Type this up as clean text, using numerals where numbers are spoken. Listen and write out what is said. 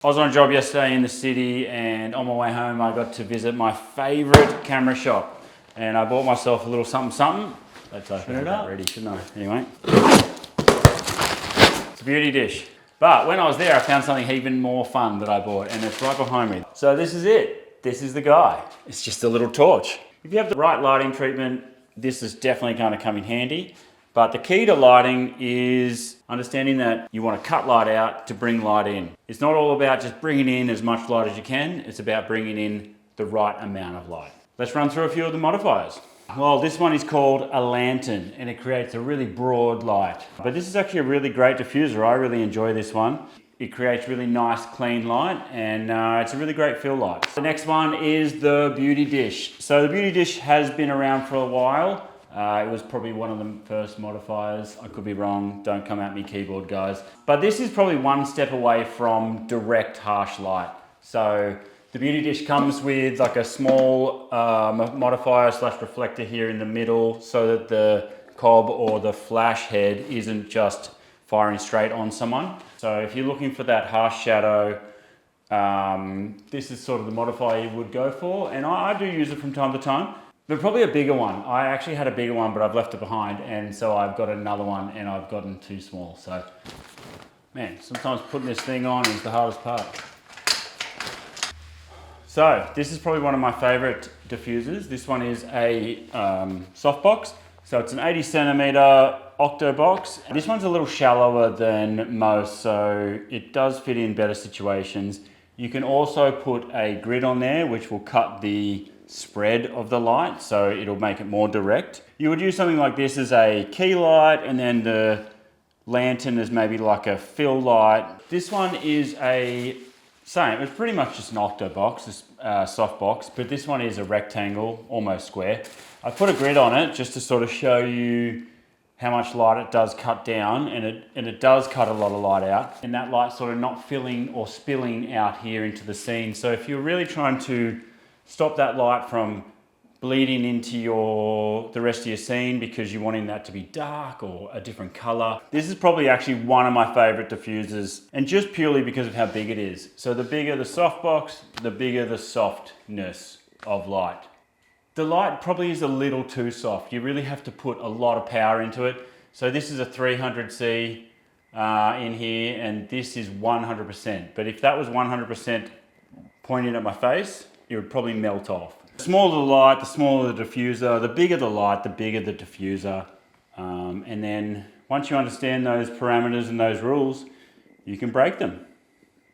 I was on a job yesterday in the city, and on my way home I got to visit my favourite camera shop, and I bought myself a little something. Let's open it up. Ready, shouldn't I? Anyway, it's a beauty dish. But when I was there, I found something even more fun that I bought, and it's right behind me. So this is it. This is the guy. It's just a little torch. If you have the right lighting treatment, this is definitely going to come in handy. But the key to lighting is understanding that you want to cut light out to bring light in. It's not all about just bringing in as much light as you can. It's about bringing in the right amount of light. Let's run through a few of the modifiers. Well, this one is called a lantern, and it creates a really broad light. But this is actually a really great diffuser. I really enjoy this one. It creates really nice, clean light, and it's a really great fill light. The next one is the beauty dish. So the beauty dish has been around for a while. It was probably one of the first modifiers. I could be wrong, don't come at me keyboard guys. But this is probably one step away from direct harsh light. So the beauty dish comes with like a small modifier / reflector here in the middle so that the cob or the flash head isn't just firing straight on someone. So if you're looking for that harsh shadow, this is sort of the modifier you would go for. And I do use it from time to time. But probably a bigger one. I actually had a bigger one, but I've left it behind, and so I've got another one, and I've gotten too small. So, man, sometimes putting this thing on is the hardest part. So, this is probably one of my favorite diffusers. This one is a softbox. So it's an 80 centimeter octo box. This one's a little shallower than most, so it does fit in better situations. You can also put a grid on there, which will cut the spread of the light, so it'll make it more direct. You would use something like this as a key light, and then the lantern is maybe like a fill light. This one is same, it's pretty much just an octo box, this soft box, but this one is a rectangle, almost square. I put a grid on it just to sort of show you how much light it does cut down, and it does cut a lot of light out, and that light sort of not filling or spilling out here into the scene. So if you're really trying to stop that light from bleeding into the rest of your scene because you're wanting that to be dark or a different color. This is probably actually one of my favorite diffusers, and just purely because of how big it is. So the bigger the softbox, the bigger the softness of light. The light probably is a little too soft. You really have to put a lot of power into it. So this is a 300C in here, and this is 100%. But if that was 100% pointing at my face, it would probably melt off. The smaller the light, the smaller the diffuser. The bigger the light, the bigger the diffuser. And then once you understand those parameters and those rules, you can break them.